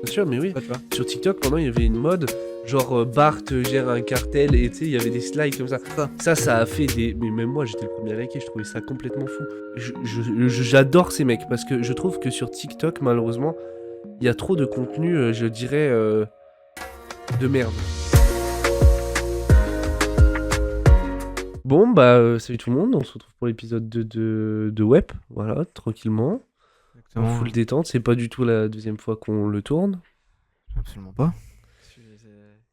Bien sûr, mais Je sais oui. pas, tu vois. Sur TikTok, pendant, il y avait une mode, genre Bart gère un cartel et tu sais, il y avait des slides comme ça. C'est ça. Ça a fait des. Mais même moi, j'étais le premier à liker, je trouvais ça complètement fou. J'adore ces mecs parce que je trouve que sur TikTok, malheureusement, il y a trop de contenu, je dirais, de merde. Bon, bah, salut tout le monde, on se retrouve pour l'épisode 2 de Web, voilà, tranquillement, en Exactement. full détente, c'est pas du tout la deuxième fois qu'on le tourne. Absolument pas.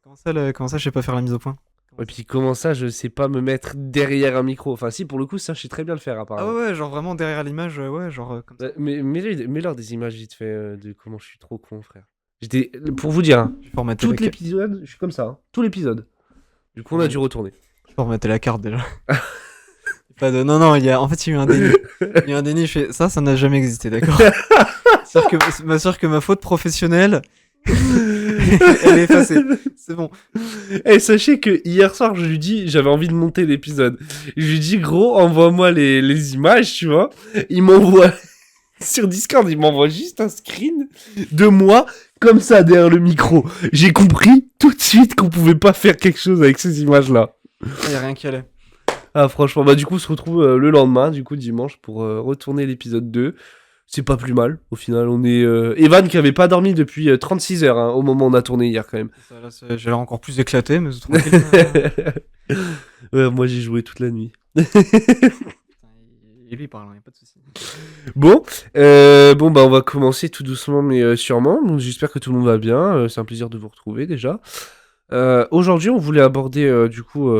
Comment ça, je sais pas faire la mise au point? Et puis comment ça, je sais pas me mettre derrière un micro. Enfin si, pour le coup, ça, je sais très bien le faire Ah apparemment. ouais, genre vraiment derrière l'image, ouais, genre comme ça. Mais mets-leur des images vite fait de comment je suis trop con, frère. Pour vous dire, hein, Je vais formater tout la, l'épisode, je suis comme ça, hein, tout l'épisode. Du coup, on a Ouais. dû retourner. je vais formater la carte déjà. Pas de... Non, en fait, il y a eu un déni. Il y a eu un déni, je fais ça n'a jamais existé, d'accord? C'est-à-dire que ma faute professionnelle, elle est effacée. C'est bon. Et sachez que hier soir, je lui dis, j'avais envie de monter l'épisode. Je lui dis, gros, envoie-moi les images, tu vois. Il m'envoie sur Discord, il m'envoie juste un screen de moi comme ça derrière le micro. J'ai compris tout de suite qu'on pouvait pas faire quelque chose avec ces images-là. Il y a rien qui allait. Ah franchement, bah du coup, on se retrouve le lendemain, du coup dimanche, pour retourner l'épisode 2. C'est pas plus mal, au final. On est Evan qui avait pas dormi depuis 36 heures, hein, au moment où on a tourné hier quand même. Ça, là, j'ai l'air encore plus éclaté, mais c'est tranquille. Ouais, moi j'ai joué toute la nuit. Et lui, il parle, y a pas de soucis. Bon, bon bah on va commencer tout doucement mais sûrement. Donc j'espère que tout le monde va bien. C'est un plaisir de vous retrouver déjà. Aujourd'hui, on voulait aborder du coup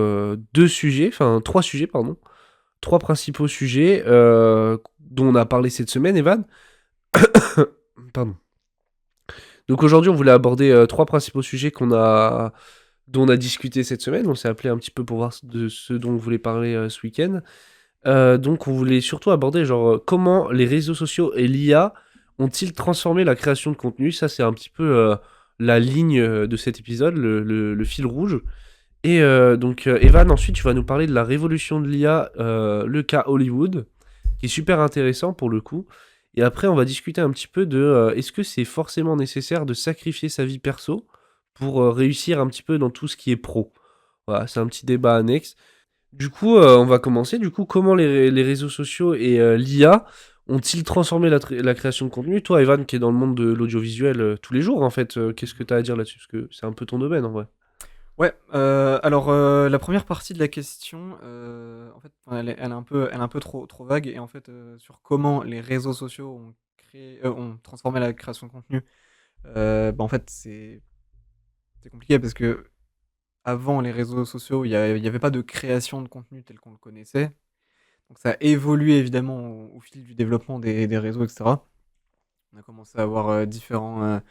trois sujets, pardon, trois principaux sujets dont on a parlé cette semaine, Evan. Pardon. Donc aujourd'hui, on voulait aborder trois principaux sujets dont on a discuté cette semaine. On s'est appelé un petit peu pour voir de ce dont on voulait parler ce week-end. Donc on voulait surtout aborder genre comment les réseaux sociaux et l'IA ont-ils transformé la création de contenu. Ça c'est un petit peu la ligne de cet épisode, le fil rouge. Et donc Evan, ensuite tu vas nous parler de la révolution de l'IA, le cas Hollywood, qui est super intéressant pour le coup. Et après on va discuter un petit peu de est-ce que c'est forcément nécessaire de sacrifier sa vie perso pour réussir un petit peu dans tout ce qui est pro. Voilà, c'est un petit débat annexe. Du coup, on va commencer. Du coup, comment les réseaux sociaux et l'IA ont-ils transformé la création de contenu? Toi, Evan, qui est dans le monde de l'audiovisuel tous les jours, en fait, qu'est-ce que tu as à dire là-dessus? Parce que c'est un peu ton domaine, en vrai. Ouais, alors la première partie de la question, en fait, elle est un peu trop vague et en fait, sur comment les réseaux sociaux ont transformé la création de contenu, en fait, c'est compliqué parce qu'avant les réseaux sociaux, il y avait pas de création de contenu tel qu'on le connaissait. Donc ça a évolué évidemment au fil du développement des réseaux et cetera. On a commencé à avoir, différents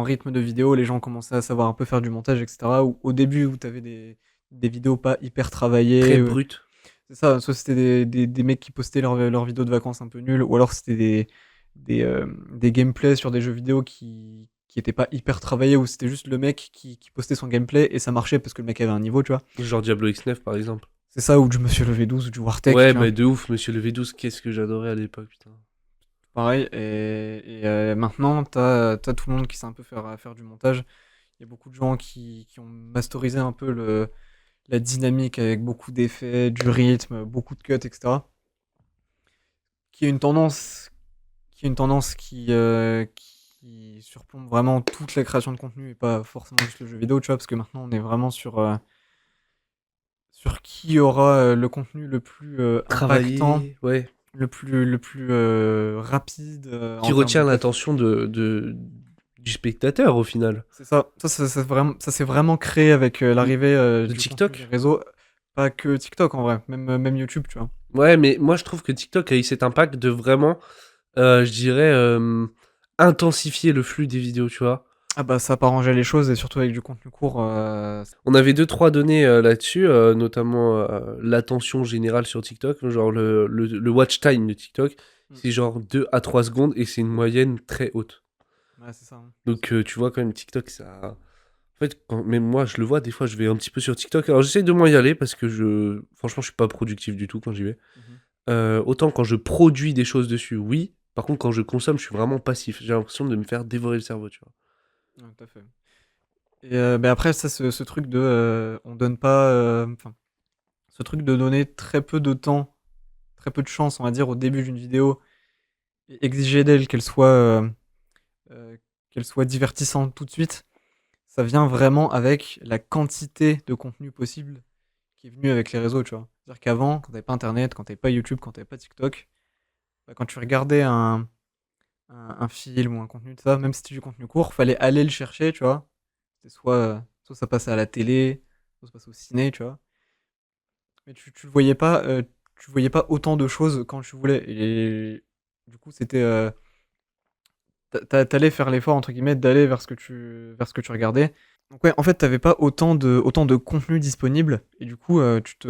rythmes de vidéos. Les gens commençaient à savoir un peu faire du montage et cetera. Au début où tu avais des vidéos pas hyper travaillées, Très brut. c'est ça, soit c'était des mecs qui postaient leurs vidéos de vacances un peu nulles, ou alors c'était des gameplays sur des jeux vidéo qui étaient pas hyper travaillés, ou c'était juste le mec qui postait son gameplay et ça marchait parce que le mec avait un niveau, tu vois? Genre Diablo X9, par exemple. C'est ça, ou du Monsieur Levé 12 ou du Wartech, Ouais, tu vois? mais de ouf, Monsieur le V12, qu'est-ce que j'adorais à l'époque, putain. Pareil, et maintenant, t'as tout le monde qui sait un peu faire du montage. Il y a beaucoup de gens qui ont masterisé un peu la dynamique avec beaucoup d'effets, du rythme, beaucoup de cuts, etc. Qui est une tendance, qui surplombe vraiment toute la création de contenu et pas forcément juste le jeu vidéo, tu vois, parce que maintenant on est vraiment sur qui aura le contenu le plus impactant, Travailler, ouais. le plus rapide en Qui termes retient de l'attention du spectateur, au final. C'est ça. Ça s'est vraiment créé avec l'arrivée De du contenu TikTok. des réseaux. Pas que TikTok en vrai, même YouTube, tu vois. Ouais, mais moi je trouve que TikTok a eu cet impact de vraiment, je dirais, intensifier le flux des vidéos, tu vois. Ah bah ça a pas arrangé les choses et surtout avec du contenu court. On avait deux, trois données là-dessus, notamment l'attention générale sur TikTok, genre le watch time de TikTok, Mm. c'est genre 2 à 3 secondes et c'est une moyenne très haute. Ouais, c'est ça, hein. Donc tu vois quand même TikTok, ça... En fait, même moi je le vois, des fois je vais un petit peu sur TikTok, alors j'essaie de moins y aller parce que franchement je suis pas productif du tout quand j'y vais. Mhm. Autant quand je produis des choses dessus, oui. Par contre, quand je consomme, je suis vraiment passif. J'ai l'impression de me faire dévorer le cerveau, tu vois. Ouais, tout à fait. Et bah, après ça, ce truc de, on donne pas, enfin, ce truc de donner très peu de temps, très peu de chance, on va dire, au début d'une vidéo et exiger d'elle qu'elle soit divertissante tout de suite, ça vient vraiment avec la quantité de contenu possible qui est venue avec les réseaux, tu vois? C'est-à-dire qu'avant, quand tu pas internet, quand tu pas YouTube, quand tu pas TikTok, bah, quand tu regardais un film ou un contenu de ça, même si c'était du contenu court, fallait aller le chercher, tu vois? C'était soit ça passait à la télé, soit ça passait au ciné, tu vois? Mais tu voyais pas autant de choses quand tu voulais et du coup, c'était, tu faire «l'effort» entre guillemets d'aller vers ce que tu regardais. Donc ouais, en fait, t'avais pas autant de contenu disponible et du coup, tu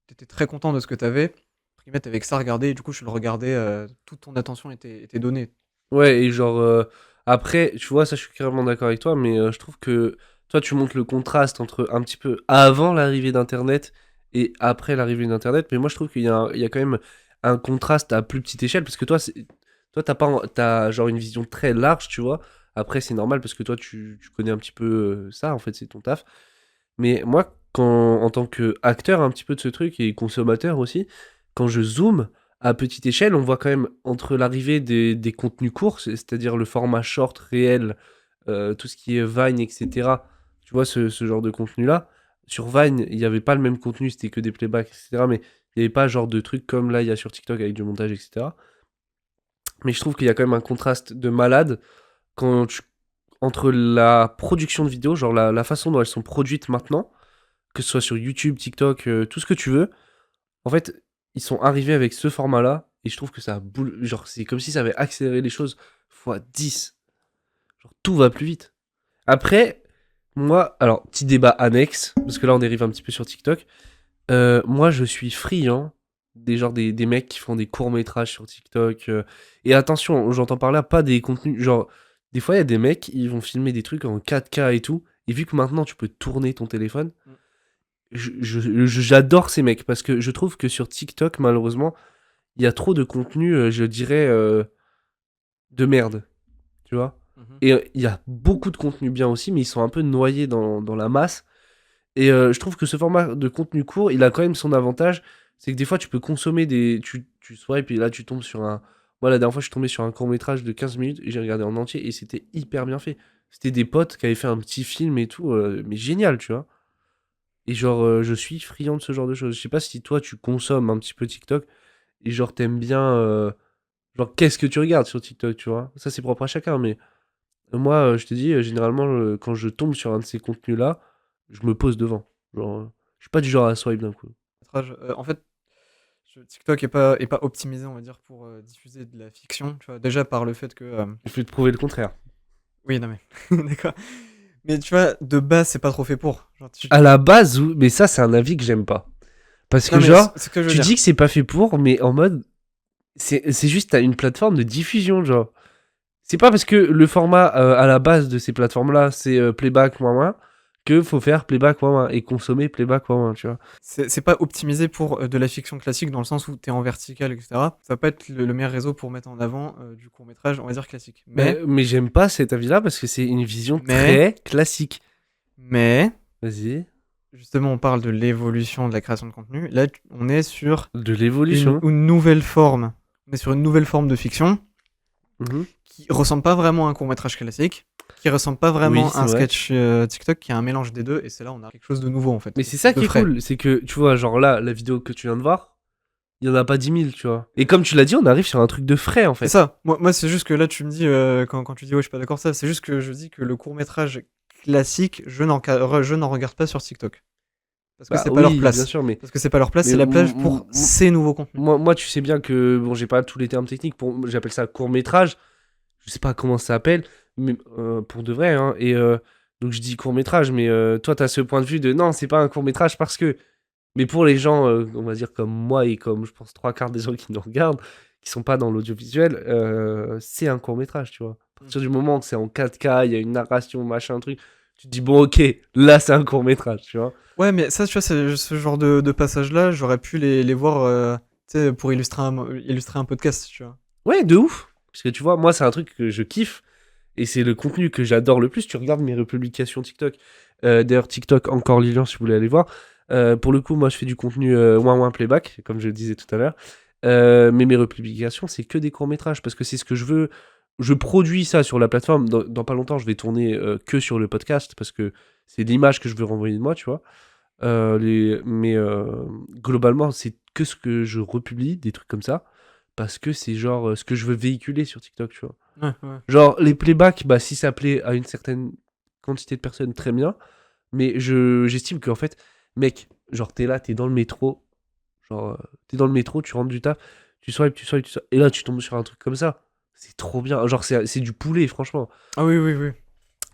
étais très content de ce que t'avais entre guillemets, tu que ça à regarder et du coup, tu le regardais, toute ton attention était donnée. Ouais, et genre, après, tu vois, ça, je suis carrément d'accord avec toi, mais je trouve que toi, tu montres le contraste entre un petit peu avant l'arrivée d'Internet et après l'arrivée d'Internet, mais moi, je trouve il y a quand même un contraste à plus petite échelle, parce que toi, toi, t'as genre une vision très large, tu vois. Après, c'est normal, parce que toi, tu connais un petit peu ça, en fait, c'est ton taf. Mais moi, en tant qu'acteur un petit peu de ce truc et consommateur aussi, quand je zoome à petite échelle, on voit quand même entre l'arrivée des contenus courts, c'est-à-dire le format short réel, tout ce qui est Vine, etc. Tu vois, ce genre de contenu-là. Sur Vine, il n'y avait pas le même contenu, c'était que des playbacks, etc. Mais il n'y avait pas genre de trucs comme là, il y a sur TikTok avec du montage, etc. Mais je trouve qu'il y a quand même un contraste de malade quand entre la production de vidéos, genre la façon dont elles sont produites maintenant, que ce soit sur YouTube, TikTok, tout ce que tu veux. En fait, ils sont arrivés avec ce format-là, et je trouve que ça a genre, c'est comme si ça avait accéléré les choses fois 10. Genre, tout va plus vite. Après, moi, alors, petit débat annexe, parce que là, on dérive un petit peu sur TikTok. Moi, je suis friand des mecs qui font des courts-métrages sur TikTok. Et attention, j'entends par là pas des contenus. Genre, des fois, il y a des mecs, ils vont filmer des trucs en 4K et tout. Et vu que maintenant, tu peux tourner ton téléphone, Mmh. j'adore ces mecs parce que je trouve que sur TikTok, malheureusement, il y a trop de contenu, je dirais, de merde, tu vois. Mmh. Et il y a beaucoup de contenu bien aussi, mais ils sont un peu noyés dans la masse. Et je trouve que ce format de contenu court, il a quand même son avantage. C'est que des fois, tu peux consommer des. Tu swipes et là, tu tombes sur un. Moi, la dernière fois, je suis tombé sur un court-métrage de 15 minutes et j'ai regardé en entier et c'était hyper bien fait. C'était des potes qui avaient fait un petit film et tout, mais génial, tu vois. Et genre, je suis friand de ce genre de choses. Je sais pas si toi, tu consommes un petit peu TikTok et genre, t'aimes bien. Genre, qu'est-ce que tu regardes sur TikTok, tu vois. Ça, c'est propre à chacun, mais moi, je te dis, généralement, quand je tombe sur un de ces contenus-là, je me pose devant. Genre, je suis pas du genre à swipe d'un coup. En fait, TikTok est pas optimisé, on va dire, pour, diffuser de la fiction, tu vois? Déjà par le fait que, Je vais te prouver le contraire. oui, non, mais d'accord. Mais tu vois, de base, c'est pas trop fait pour. Genre À la base, mais ça, c'est un avis que j'aime pas. Parce que, non, mais genre, c'est ce que je veux tu dire. dis que c'est pas fait pour, mais en mode, c'est juste, t'as une plateforme de diffusion, genre. C'est pas parce que le format à la base de ces plateformes-là, c'est playback moins moins, que faut faire playback moins moins et consommer playback moins moins, tu vois. C'est pas optimisé pour, de la fiction classique dans le sens où tu es en vertical et cetera. Ça va pas être le meilleur réseau pour mettre en avant, du court métrage, on va dire classique. Mais j'aime pas cet avis-là parce que c'est une vision Mais très classique. mais Vas-y. justement, on parle de l'évolution de la création de contenu. Là, on est sur De l'évolution. une nouvelle forme. On est sur une nouvelle forme de fiction Mhm. qui ressemble pas vraiment à un court-métrage classique, qui ressemble pas Oui, vraiment à c'est un vrai. sketch TikTok, qui est un mélange des deux, et c'est là on a quelque chose de nouveau en fait, Mais quelque c'est chose ça de qui est frais. cool, c'est que tu vois, genre là, la vidéo que tu viens de voir, il y en a pas 10 000, tu vois. Et comme tu l'as dit, on arrive sur un truc de frais en C'est fait. ça. Moi c'est juste que là tu me dis, quand tu dis ouais, je suis pas d'accord ça, c'est juste que je dis que le court-métrage classique, je n'en regarde pas sur TikTok. Parce que Bah c'est pas leur oui, bien place. sûr, Parce que c'est pas leur place, mais c'est la plage pour ces nouveaux contenus. moi, tu sais bien que, bon, j'ai pas tous les termes techniques, j'appelle ça court métrage, je sais pas comment ça s'appelle, mais pour de vrai, hein. Et donc je dis court métrage, mais toi, t'as ce point de vue de non, c'est pas un court métrage parce que. Mais pour les gens, on va dire comme moi et comme je pense trois quarts des gens qui nous regardent, qui sont pas dans l'audiovisuel, c'est un court métrage, tu vois. À Mm. partir du moment que c'est en 4K, il y a une narration, machin, truc, tu te dis bon, ok, là c'est un court métrage, tu vois. Ouais, mais ça, tu vois, ce genre de passages-là, j'aurais pu les voir, tu sais, pour illustrer un podcast, tu vois. Ouais, de ouf. Parce que tu vois, moi c'est un truc que je kiffe. Et c'est le contenu que j'adore le plus. Tu regardes mes republications TikTok. D'ailleurs, TikTok, encore Lilian, si vous voulez aller voir. Pour le coup, moi, je fais du contenu ouin ouin playback, comme je le disais tout à l'heure. Mais mes republications, c'est que des courts-métrages, parce que c'est ce que je veux. Je produis ça sur la plateforme. Dans pas longtemps, je vais tourner que sur le podcast, parce que c'est l'image que je veux renvoyer de moi, tu vois. Mais globalement, c'est que ce que je republie, des trucs comme ça, parce que c'est genre ce que je veux véhiculer sur TikTok, tu vois. Ouais, ouais. Genre, les playbacks, bah, si ça plaît à une certaine quantité de personnes, très bien. Mais j'estime qu'en fait, mec, genre, t'es là, t'es dans le métro. Genre, t'es dans le métro, tu rentres du taf, tu swipes, tu swipes, tu swipes. Et là, tu tombes sur un truc comme ça. C'est trop bien. Genre, c'est du poulet, franchement. Ah oui, oui, oui.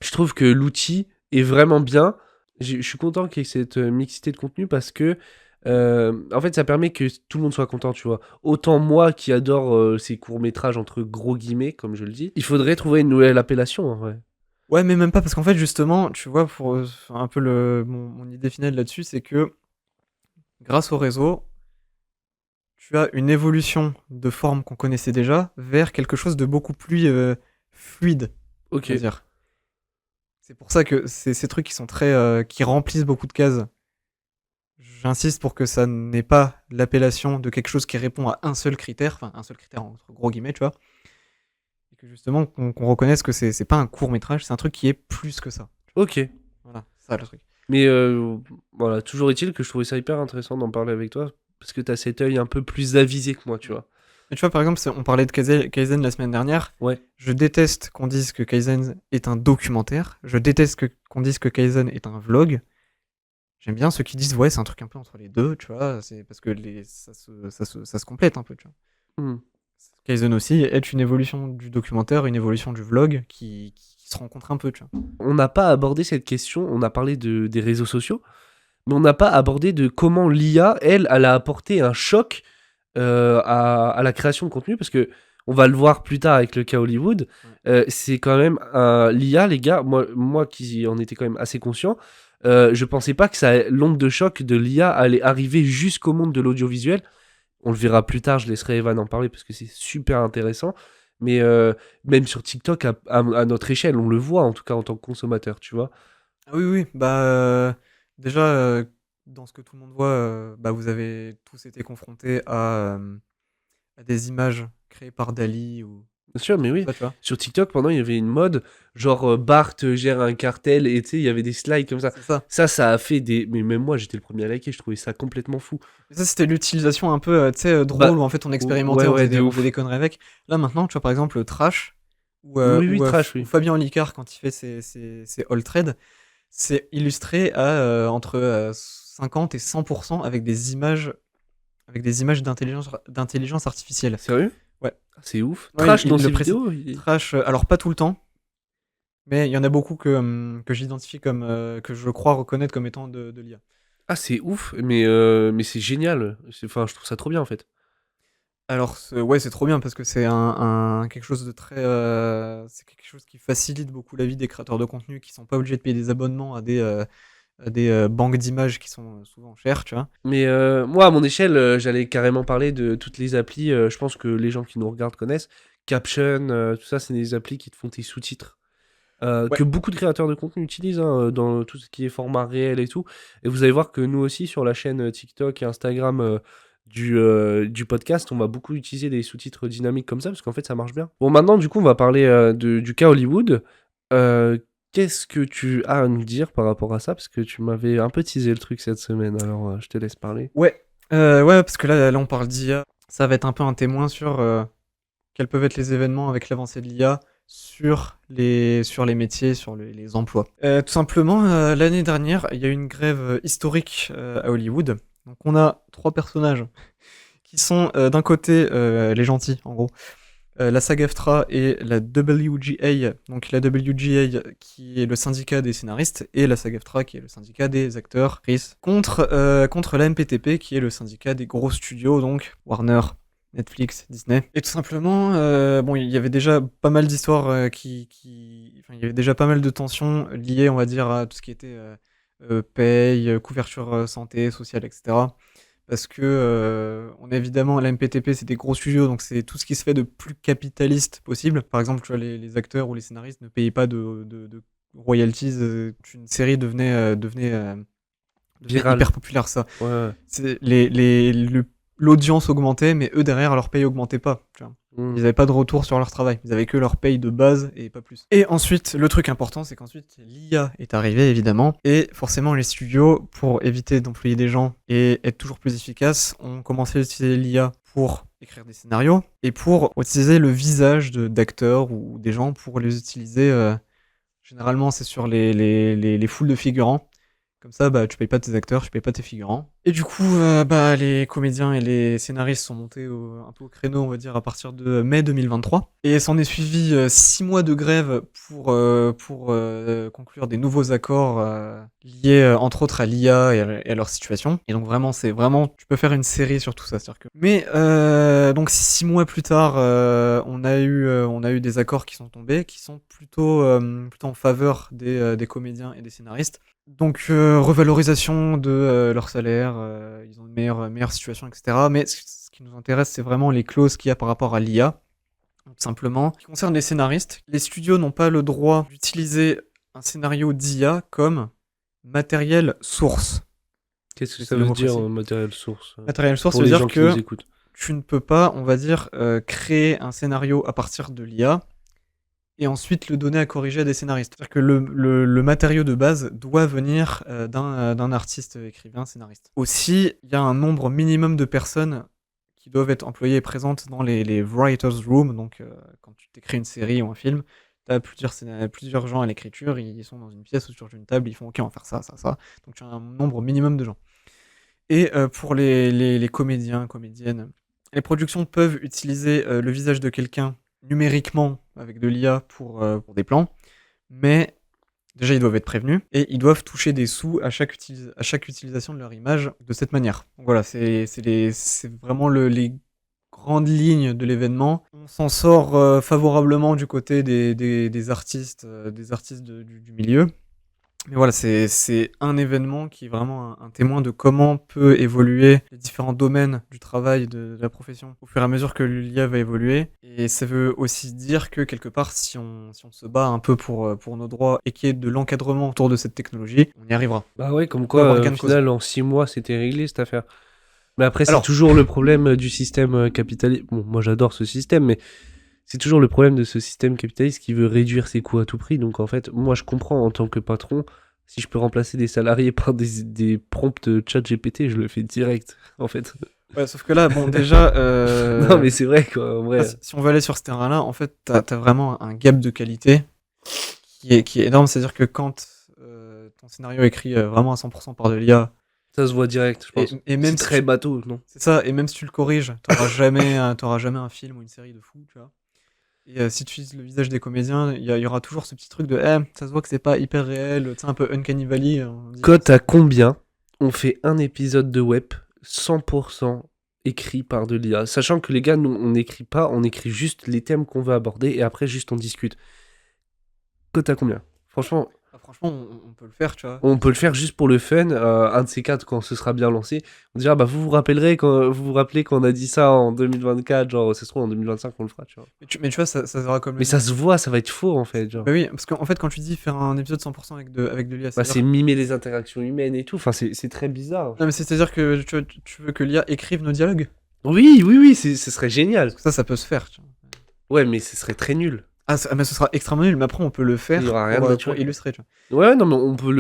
Je trouve que l'outil est vraiment bien. Je suis content qu'il y ait cette mixité de contenu parce que, en fait, ça permet que tout le monde soit content, tu vois. Autant moi qui adore ces courts-métrages entre gros guillemets, comme je le dis, il faudrait trouver une nouvelle appellation, en vrai. Ouais, mais même pas, parce qu'en fait, justement, tu vois, pour un peu mon idée finale là-dessus, c'est que grâce au réseau, tu as une évolution de forme qu'on connaissait déjà vers quelque chose de beaucoup plus fluide, on Ok. va dire. C'est pour ça que ces trucs qui sont qui remplissent beaucoup de cases. J'insiste pour que ça n'ait pas l'appellation de quelque chose qui répond à un seul critère, enfin un seul critère entre gros guillemets, tu vois. Et que justement, qu'on reconnaisse que c'est pas un court métrage, c'est un truc qui est plus que ça. Ok. Voilà, c'est ça le truc. Mais voilà, toujours est-il que je trouvais ça hyper intéressant d'en parler avec toi parce que t'as cet œil un peu plus avisé que moi, tu vois. Mais tu vois, par exemple, on parlait de Kaizen la semaine dernière. Ouais. Je déteste qu'on dise que Kaizen est un documentaire. Je déteste qu'on dise que Kaizen est un vlog. J'aime bien ceux qui disent, ouais, c'est un truc un peu entre les deux, tu vois. C'est parce que ça se complète un peu, tu vois. Hmm. Kaizen aussi est une évolution du documentaire, une évolution du vlog qui se rencontrent un peu, tu vois. On n'a pas abordé cette question, on a parlé des réseaux sociaux, mais on n'a pas abordé de comment l'IA, elle a apporté un choc à la création de contenu, parce que on va le voir plus tard avec le cas Hollywood. C'est quand même l'IA, les gars, moi qui en étais quand même assez conscient, je pensais pas que l'onde de choc de l'IA allait arriver jusqu'au monde de l'audiovisuel. On le verra plus tard, je laisserai Evan en parler parce que c'est super intéressant. Mais même sur TikTok, à notre échelle, on le voit en tout cas en tant que consommateur, tu vois. Ah oui, oui, bah déjà, dans ce que tout le monde voit, bah, vous avez tous été confrontés à des images créées par Dali ou Bien sûr, des mais trucs comme oui. ça, tu vois. Sur TikTok, pendant, il y avait une mode, genre Bart gère un cartel, et tu sais, il y avait des slides comme ça. C'est ça. Ça a fait des. Mais même moi, j'étais le premier à liker, je trouvais ça complètement fou. Et ça, c'était l'utilisation un peu, tu sais, Bah, drôle, où en fait on ouais, expérimentait, ouais, de on faisait ouf. des conneries avec. Là maintenant, tu vois, par exemple, Trash, Oui, oui, trash, ou oui. Fabien Olicard, quand il fait ses all trades, c'est illustré à entre 50 et 100% avec des images d'intelligence artificielle. Sérieux? Ouais. Ah, c'est ouf. Ouais, Trash il dans le ses précise. vidéos. Trash, alors pas tout le temps, mais il y en a beaucoup que j'identifie comme que je crois reconnaître comme étant de l'IA. Ah, c'est ouf, mais c'est génial. Enfin, je trouve ça trop bien en fait. Alors ouais, c'est trop bien parce que c'est quelque chose de très c'est quelque chose qui facilite beaucoup la vie des créateurs de contenu qui sont pas obligés de payer des abonnements à des banques d'images qui sont souvent chères, tu vois. Mais moi, à mon échelle, j'allais carrément parler de toutes les applis. Je pense que les gens qui nous regardent connaissent. Caption, tout ça, c'est des applis qui te font tes sous-titres. Ouais. Que beaucoup de créateurs de contenu utilisent hein, dans tout ce qui est format réel et tout. Et vous allez voir que nous aussi, sur la chaîne TikTok et Instagram du podcast, on va beaucoup utiliser des sous-titres dynamiques comme ça, parce qu'en fait, ça marche bien. Bon, maintenant, du coup, on va parler du cas Hollywood. Euh, Qu'est-ce que tu as à nous dire par rapport à ça? Parce que tu m'avais un peu teasé le truc cette semaine, alors je te laisse parler. Ouais. Ouais, parce que là on parle d'IA, ça va être un peu un témoin sur quels peuvent être les événements avec l'avancée de l'IA sur les métiers, sur les emplois. Tout simplement, l'année dernière, il y a eu une grève historique à Hollywood. Donc on a 3 personnages qui sont d'un côté les gentils, en gros. La SAG-AFTRA et la WGA, donc la WGA qui est le syndicat des scénaristes et la SAG-AFTRA qui est le syndicat des acteurs, actrices, contre la MPTP qui est le syndicat des gros studios, donc Warner, Netflix, Disney. Et tout simplement, bon, il y avait déjà pas mal d'histoires enfin, il y avait déjà pas mal de tensions liées, on va dire, à tout ce qui était paye, couverture santé, sociale, etc. parce que on a évidemment la MPTP, c'est des gros studios, donc c'est tout ce qui se fait de plus capitaliste possible. Par exemple, tu vois, les acteurs ou les scénaristes ne payaient pas de royalties qu'une série devenait Viral. hyper populaire, ça. Ouais, ouais. L'audience augmentait, mais eux derrière, leur paye augmentait pas. Tu vois. Mm. Ils n'avaient pas de retour sur leur travail. Ils avaient que leur paye de base et pas plus. Et ensuite, le truc important, c'est qu'ensuite, l'IA est arrivée, évidemment. Et forcément, les studios, pour éviter d'employer des gens et être toujours plus efficaces, ont commencé à utiliser l'IA pour écrire des scénarios et pour utiliser le visage d'acteurs ou des gens pour les utiliser. Généralement, c'est sur les foules de figurants. Comme ça, bah, tu payes pas tes acteurs, tu payes pas tes figurants. Et du coup, bah, les comédiens et les scénaristes sont montés un peu au créneau, on va dire, à partir de mai 2023. Et s'en est suivi 6 mois de grève pour conclure des nouveaux accords liés, entre autres, à l'IA et à leur situation. Et donc vraiment, tu peux faire une série sur tout ça. C'est-à-dire que... Mais donc 6 mois plus tard, on a eu des accords qui sont tombés, qui sont plutôt en faveur des comédiens et des scénaristes. Donc revalorisation de leur salaire, ils ont une meilleure situation, etc. Mais ce qui nous intéresse, c'est vraiment les clauses qu'il y a par rapport à l'IA. Tout simplement, ce qui concerne les scénaristes, les studios n'ont pas le droit d'utiliser un scénario d'IA comme matériel source. Qu'est-ce que C'est ça le veut mot dire, précis. matériel source Matériel source, ça pour veut les dire gens qui nous que écoutent? tu ne peux pas, on va dire, créer un scénario à partir de l'IA et ensuite le donner à corriger à des scénaristes. C'est-à-dire que le matériau de base doit venir d'un artiste, écrivain, scénariste. Aussi, il y a un nombre minimum de personnes qui doivent être employées et présentes dans les writers' room. Donc, quand tu t'écris une série ou un film, tu as plusieurs gens à l'écriture, ils sont dans une pièce ou sur une table, ils font OK, on va faire ça, ça, ça. Donc, tu as un nombre minimum de gens. Et pour les comédiens, comédiennes, les productions peuvent utiliser le visage de quelqu'un numériquement avec de l'IA pour des plans, mais déjà ils doivent être prévenus et ils doivent toucher des sous à chaque utilisation de leur image de cette manière. Donc voilà, c'est vraiment les grandes lignes de l'événement. On s'en sort favorablement du côté des artistes, du milieu. Mais voilà, c'est un événement qui est vraiment un témoin de comment peut évoluer les différents domaines du travail de la profession au fur et à mesure que l'IA va évoluer. Et ça veut aussi dire que quelque part, si on se bat un peu pour nos droits et qu'il y ait de l'encadrement autour de cette technologie, on y arrivera. Bah ouais, comme On peut avoir quoi, gain au de cause. final, en 6 mois, c'était réglé cette affaire. Mais après, c'est Alors, toujours le problème du système capitaliste. Bon, moi j'adore ce système, mais c'est toujours le problème de ce système capitaliste qui veut réduire ses coûts à tout prix. Donc en fait, moi je comprends en tant que patron, si je peux remplacer des salariés par des prompts chat GPT, je le fais direct, en fait. ouais, sauf que là, bon, déjà, Non, mais c'est vrai, quoi, en vrai. si on veut aller sur ce terrain-là, en fait, t'as vraiment un gap de qualité qui est énorme. C'est-à-dire que quand ton scénario est écrit vraiment à 100% par de l'IA, Ça se voit direct, je pense. et même C'est si très bateau, non? c'est ça, et même si tu le corriges, t'auras jamais un film ou une série de fou, tu vois. Et si tu utilises le visage des comédiens, il y aura toujours ce petit truc de ça se voit que c'est pas hyper réel, tu sais, un peu Uncanny Valley. On dit, Cote à combien on fait un épisode de web 100% écrit par de l'IA? Sachant que les gars, nous, on n'écrit pas, on écrit juste les thèmes qu'on veut aborder et après, juste on discute. Cote à combien? Franchement, franchement, on peut le faire, tu vois. on peut le faire juste pour le fun. Un de ces quatre, quand ce sera bien lancé, on dira, bah, vous vous rappelez quand on a dit ça en 2024, genre, ça se trouve en 2025, on le fera, tu vois. Mais tu vois, ça sera comme le Mais ça nom. se voit, ça va être faux, en fait, genre. Bah oui, parce qu'en fait, quand tu dis faire un épisode 100% avec de l'IA, Bah, c'est-à-dire c'est mimer les interactions humaines et tout. Enfin, c'est très bizarre. non, mais c'est-à-dire que tu veux que l'IA écrive nos dialogues? Oui, oui, oui, ce serait génial. Parce que ça peut se faire, tu vois. Ouais, mais ce serait très nul. Mais ce sera extrêmement nul, mais après, on peut le faire Il y aura rien de pour naturel. illustrer, tu Ouais, non, mais on peut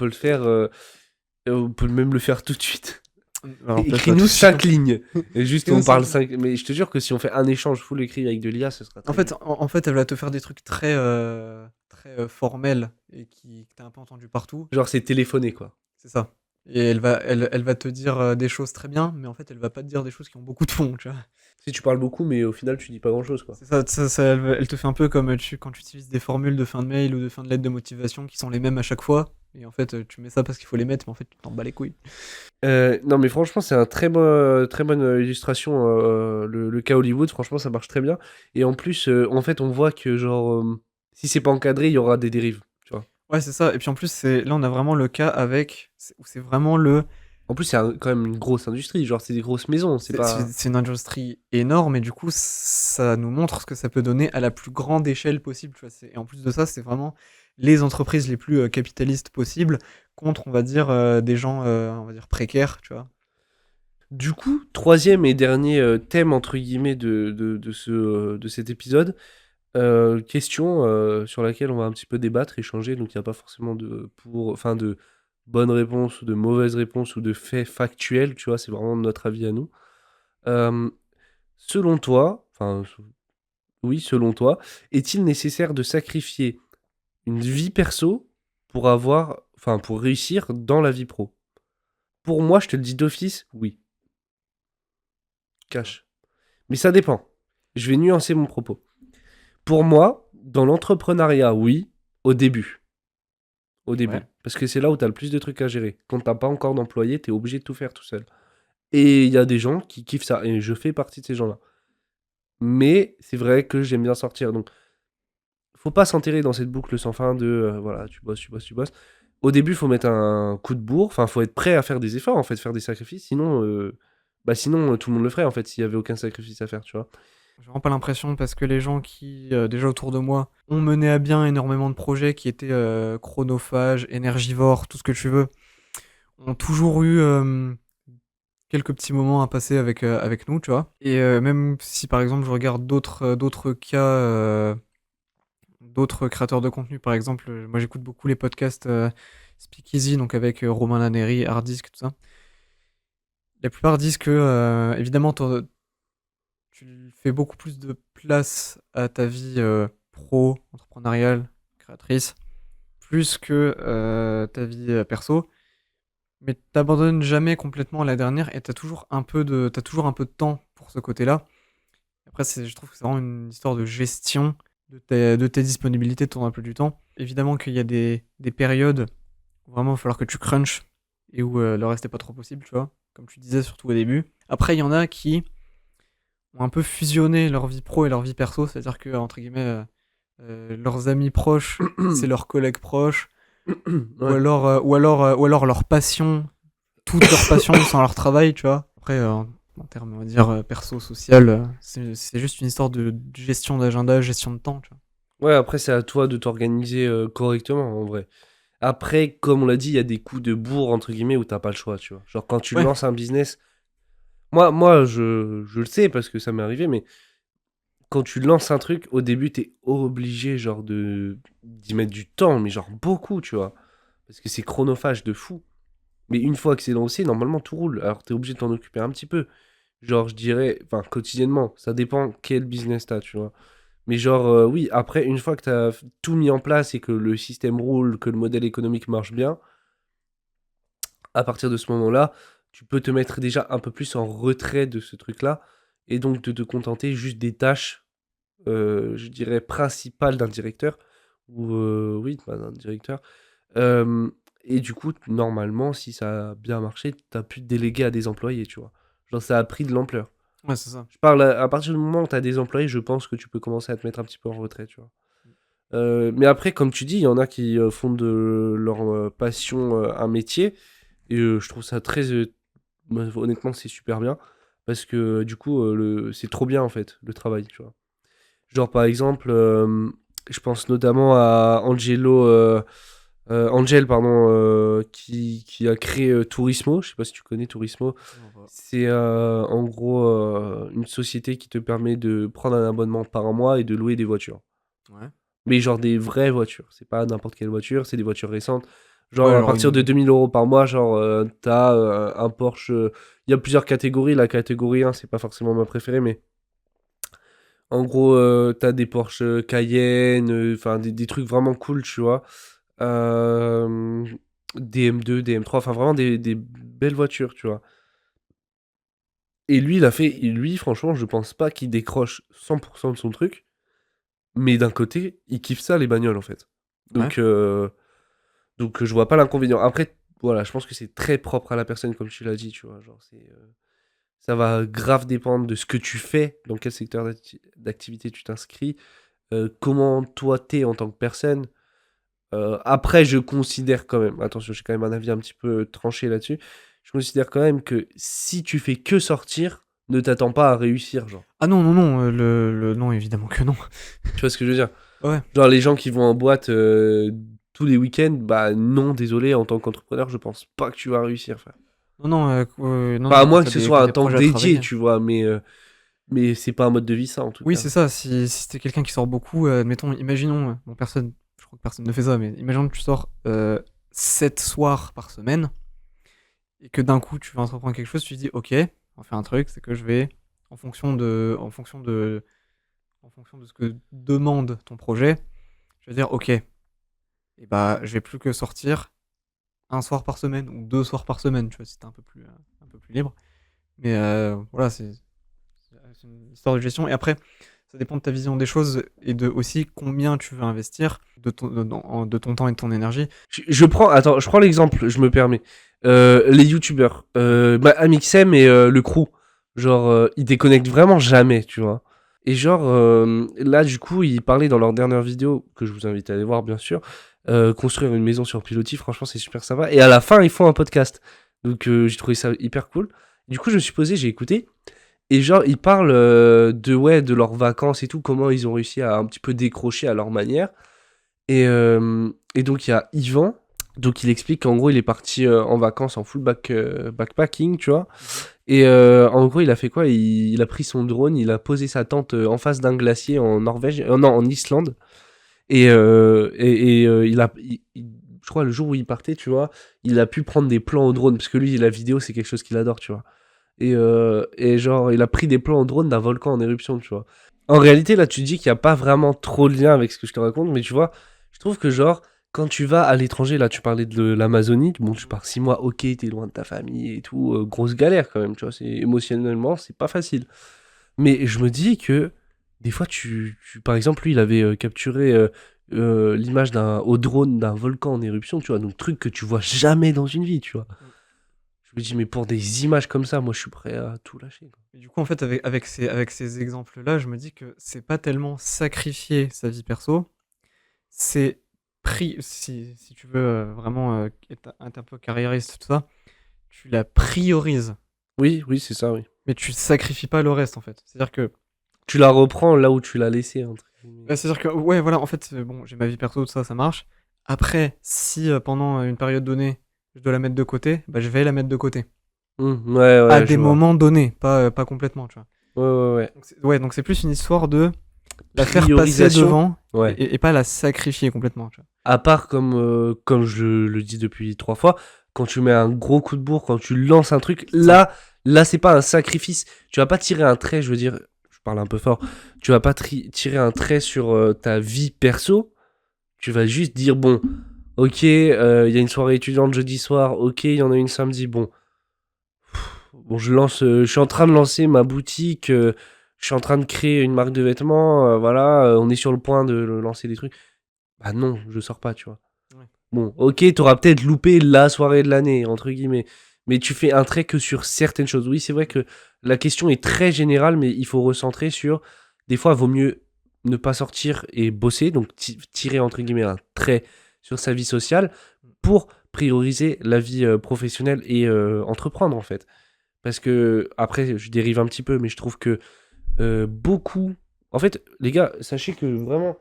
le faire. On peut même le faire tout de suite. vois. Alors, peut-être pas tout Écris-nous de suite. 5 lignes. Et juste, Écris-nous on parle cinq 5. Mais je te jure que si on fait un échange full écrit avec de l'IA, ce sera très En fait, bien. en fait, elle va te faire des trucs très formels et que t'as un peu entendu partout. Genre, c'est téléphoné, quoi. C'est ça. Et elle va te dire des choses très bien, mais en fait, elle va pas te dire des choses qui ont beaucoup de fond, tu vois. Si tu parles beaucoup, mais au final, tu dis pas grand-chose, quoi. C'est ça, elle te fait un peu comme quand tu utilises des formules de fin de mail ou de fin de lettre de motivation qui sont les mêmes à chaque fois. Et en fait, tu mets ça parce qu'il faut les mettre, mais en fait, tu t'en bats les couilles. Non, mais franchement, c'est un très bonne illustration. Le cas Hollywood, franchement, ça marche très bien. Et en plus, en fait, on voit que, genre, si c'est pas encadré, il y aura des dérives, tu vois. Ouais, c'est ça. Et puis en plus, là, on a vraiment le cas où c'est vraiment En plus, c'est quand même une grosse industrie, genre c'est des grosses maisons, c'est pas... C'est une industrie énorme et du coup, ça nous montre ce que ça peut donner à la plus grande échelle possible, tu vois? Et en plus de ça, c'est vraiment les entreprises les plus, capitalistes possibles contre, on va dire, des gens, on va dire précaires, tu vois? Du coup, troisième et dernier thème, entre guillemets, de cet épisode, question sur laquelle on va un petit peu débattre, échanger, donc il n'y a pas forcément de bonnes réponses ou de mauvaises réponses ou de faits factuels, tu vois, c'est vraiment notre avis à nous. Euh, Selon toi, oui, selon toi, est-il nécessaire de sacrifier une vie perso pour réussir dans la vie pro? Pour moi, je te le dis d'office, oui, cash. Mais ça dépend. Je vais nuancer mon propos. Pour moi, dans l'entrepreneuriat, oui, au début. Au Ouais. début. Parce que c'est là où tu as le plus de trucs à gérer. Quand t'as pas encore d'employé, tu es obligé de tout faire tout seul. Et il y a des gens qui kiffent ça. Et je fais partie de ces gens-là. Mais c'est vrai que j'aime bien sortir. Donc, faut pas s'enterrer dans cette boucle sans fin de voilà, tu bosses, tu bosses, tu bosses. Au début, faut mettre un coup de bourre. Enfin, faut être prêt à faire des efforts, en fait, faire des sacrifices. Sinon, tout le monde le ferait, en fait, s'il y avait aucun sacrifice à faire, tu vois. J'ai vraiment pas l'impression parce que les gens qui, déjà autour de moi, ont mené à bien énormément de projets qui étaient, chronophages, énergivores, tout ce que tu veux, ont toujours eu, quelques petits moments à passer avec nous, tu vois? Et même si, par exemple, je regarde d'autres cas, d'autres créateurs de contenu, par exemple, moi j'écoute beaucoup les podcasts, Speakeasy, donc avec, Romain Laneri, Hardisk, tout ça. La plupart disent que, évidemment, tu fais beaucoup plus de place à ta vie, pro, entrepreneuriale, créatrice, plus que, ta vie, perso. Mais t'abandonnes jamais complètement la dernière et t'as toujours un peu de temps pour ce côté-là. Après, je trouve que c'est vraiment une histoire de gestion de tes disponibilités, de ton emploi du temps. Évidemment qu'il y a des périodes où vraiment il va falloir que tu crunches et où le reste n'est pas trop possible, tu vois. Comme tu disais, surtout au début. Après, il y en a qui ont un peu fusionné leur vie pro et leur vie perso, c'est-à-dire que, entre guillemets, leurs amis proches, c'est leurs collègues proches, Ouais. ou alors leur passion, toute leur passion sans leur travail, tu vois. Après, en termes, on va dire, perso, social, c'est juste une histoire de gestion d'agenda, gestion de temps, tu vois. Ouais, après, c'est à toi de t'organiser correctement, en vrai. Après, comme on l'a dit, il y a des coups de bourre, entre guillemets, où t'as pas le choix, tu vois. Genre, quand tu Ouais, lances un business, moi je le sais parce que ça m'est arrivé, mais quand tu lances un truc, au début, t'es obligé, genre, d'y mettre du temps, mais genre beaucoup, tu vois. Parce que c'est chronophage de fou. Mais une fois que c'est lancé, normalement, tout roule. Alors, t'es obligé de t'en occuper un petit peu. Genre, je dirais, enfin, quotidiennement, ça dépend quel business t'as, tu vois. Mais genre, oui, après, une fois que t'as tout mis en place et que le système roule, que le modèle économique marche bien, à partir de ce moment-là, tu peux te mettre déjà un peu plus en retrait de ce truc-là et donc de te contenter juste des tâches, je dirais, principales d'un directeur ou oui, bah, d'un directeur. Euh, et du coup, normalement, si ça a bien marché, t'as pu te déléguer à des employés, tu vois. Genre, ça a pris de l'ampleur. ouais, c'est ça. Je parle à partir du moment où tu as des employés, je pense que tu peux commencer à te mettre un petit peu en retrait, tu vois. Mais après, comme tu dis, il y en a qui font de leur passion un métier. Et je trouve ça honnêtement, c'est super bien. Parce que du coup, c'est trop bien en fait, le travail, tu vois. Genre par exemple, je pense notamment à Angel, pardon, qui a créé Tourismo. Je sais pas si tu connais Tourismo. Absolument pas. C'est en gros une société qui te permet de prendre un abonnement par mois et de louer des voitures. Ouais. Mais genre des vraies voitures. C'est pas n'importe quelle voiture, c'est des voitures récentes. Genre Ouais, à genre partir de une. 2 000 € par mois, genre t'as un Porsche. Il y a plusieurs catégories. La catégorie 1, c'est pas forcément ma préférée, mais en gros, t'as des Porsche Cayenne, enfin des trucs vraiment cool, tu vois. Euh, des M2, des M3, enfin vraiment des belles voitures, tu vois. Et lui, lui, franchement, je pense pas qu'il décroche 100% de son truc, mais d'un côté, il kiffe ça, les bagnoles, en fait. Ouais. Donc, je vois pas l'inconvénient. Après, voilà, je pense que c'est très propre à la personne, comme tu l'as dit, tu vois. Genre, ça va grave dépendre de ce que tu fais, dans quel secteur d'activité tu t'inscris, comment toi t'es en tant que personne. Après, je considère quand même, attention, j'ai quand même un avis un petit peu tranché là-dessus. je considère quand même que si tu fais que sortir, ne t'attends pas à réussir, genre. Ah non, non, non, non, évidemment que non. Tu vois ce que je veux dire? Ouais. Genre les gens qui vont en boîte tous les week-ends, bah non, désolé, en tant qu'entrepreneur, je pense pas que tu vas réussir, frère. Non, non, non, Enfin, à non, moins quand que t'as ce des, soit quand un des temps projets à dédié, travailler. tu vois, mais c'est pas un mode de vie, ça, en tout Oui, cas. c'est ça. Si t'es quelqu'un qui sort beaucoup, admettons, imaginons, bon, je crois que personne ne fait ça, mais imaginons que tu sors 7 soirs par semaine et que d'un coup tu vas entreprendre quelque chose, tu te dis, ok, on fait un truc, c'est que je vais, en fonction de ce que demande ton projet, je vais dire, ok, et bah, je vais plus que sortir un soir par semaine ou 2 soirs par semaine, tu vois, si t'es un peu plus libre. Mais voilà, c'est une histoire de gestion. Et après, ça dépend de ta vision des choses et de aussi combien tu veux investir de ton temps et de ton énergie. Je prends l'exemple, je me permets. Les youtubeurs, Amixem et le crew, genre, ils déconnectent vraiment jamais, tu vois. Et genre, là, du coup, ils parlaient dans leur dernière vidéo, que je vous invite à aller voir, bien sûr, construire une maison sur pilotis, franchement, c'est super sympa. Et à la fin, ils font un podcast. Donc, j'ai trouvé ça hyper cool. Du coup, je me suis posé, j'ai écouté. Et genre, ils parlent de leurs vacances et tout, comment ils ont réussi à un petit peu décrocher à leur manière. Et donc, il y a Yvan. Donc, il explique qu'en gros, il est parti en vacances en full backpacking, tu vois. Et en gros, il a fait quoi? Il a pris son drone, il a posé sa tente en face d'un glacier en Norvège, non, en Islande. Je crois, le jour où il partait, tu vois, il a pu prendre des plans au drone, parce que lui, la vidéo, c'est quelque chose qu'il adore, tu vois. Et genre, il a pris des plans au drone d'un volcan en éruption, tu vois. En réalité, là, tu dis qu'il n'y a pas vraiment trop de lien avec ce que je te raconte, mais tu vois, je trouve que genre, quand tu vas à l'étranger, là, tu parlais de l'Amazonie, bon, tu pars 6 mois, ok, t'es loin de ta famille et tout, grosse galère quand même, tu vois, émotionnellement, c'est pas facile. Mais je me dis que, des fois, par exemple, lui, il avait capturé l'image au drone d'un volcan en éruption, tu vois, donc truc que tu vois jamais dans une vie, tu vois. Je me dis, mais pour des images comme ça, moi, je suis prêt à tout lâcher, quoi. Et du coup, en fait, avec ces exemples-là, je me dis que c'est pas tellement sacrifier sa vie perso, c'est si tu veux vraiment être un peu carriériste, tout ça, tu la priorises, Oui, oui, c'est ça, oui. mais tu sacrifies pas le reste, en fait. C'est-à-dire que Tu la reprends là où tu l'as laissée, entre guillemets. bah, c'est-à-dire que, ouais, voilà, en fait, bon, j'ai ma vie perso, tout ça, ça marche. Après, si pendant une période donnée, je dois la mettre de côté, bah, je vais la mettre de côté. Ouais, À ouais, des je vois. moments donnés, pas complètement, tu vois. Ouais, ouais, ouais. Donc c'est plus une histoire de la faire passer Priorisation. devant Ouais. et pas la sacrifier complètement, tu vois. À part, comme je le dis depuis 3 fois, quand tu mets un gros coup de bourre, quand tu lances un truc, C'est ça. là, c'est pas un sacrifice. Tu vas pas tirer un trait, je veux dire, je parle un peu fort, tu vas pas tirer un trait sur ta vie perso. Tu vas juste dire, bon, ok, il y a une soirée étudiante jeudi soir, ok, il y en a une samedi, bon. Bon, je suis en train de lancer ma boutique, je suis en train de créer une marque de vêtements, voilà, on est sur le point de lancer des trucs. Bah non, je sors pas, tu vois. Ouais. Bon, ok, t'auras peut-être loupé la soirée de l'année, entre guillemets, mais tu fais un trait que sur certaines choses. Oui, c'est vrai que la question est très générale, mais il faut recentrer sur, des fois, vaut mieux ne pas sortir et bosser, donc tirer, entre guillemets, un trait sur sa vie sociale pour prioriser la vie professionnelle et entreprendre, en fait. Parce que, après, je dérive un petit peu, mais je trouve que beaucoup. En fait, les gars, sachez que vraiment,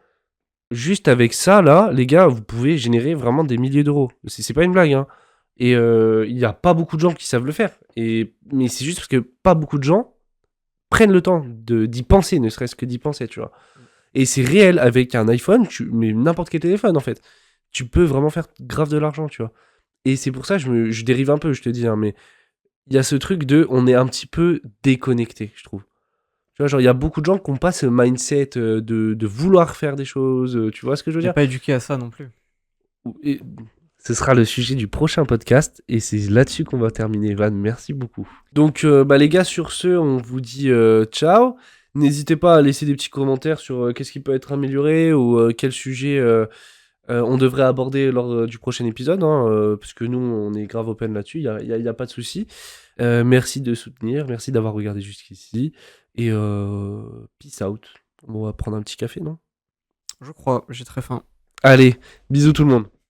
juste avec ça, là, les gars, vous pouvez générer vraiment des milliers d'euros. C'est pas une blague, hein. Et il n'y a pas beaucoup de gens qui savent le faire. Mais c'est juste parce que pas beaucoup de gens prennent le temps d'y penser, ne serait-ce que d'y penser, tu vois. Et c'est réel, avec un iPhone, mais n'importe quel téléphone, en fait. Tu peux vraiment faire grave de l'argent, tu vois. Et c'est pour ça que je dérive un peu, je te dis, hein, mais il y a ce truc on est un petit peu déconnecté, je trouve. Tu vois, genre, il y a beaucoup de gens qui n'ont pas ce mindset de vouloir faire des choses, tu vois ce que je veux On n'est dire? pas éduqué à ça non plus. Et ce sera le sujet du prochain podcast, et c'est là-dessus qu'on va terminer, Van. Merci beaucoup. Donc, bah, les gars, sur ce, on vous dit ciao. N'hésitez pas à laisser des petits commentaires sur qu'est-ce qui peut être amélioré ou quel sujet on devrait aborder lors du prochain épisode, hein, parce que nous, on est grave open là-dessus, y a pas de souci. Merci de soutenir, merci d'avoir regardé jusqu'ici, et peace out. On va prendre un petit café, non? Je crois, j'ai très faim. Allez, bisous tout le monde.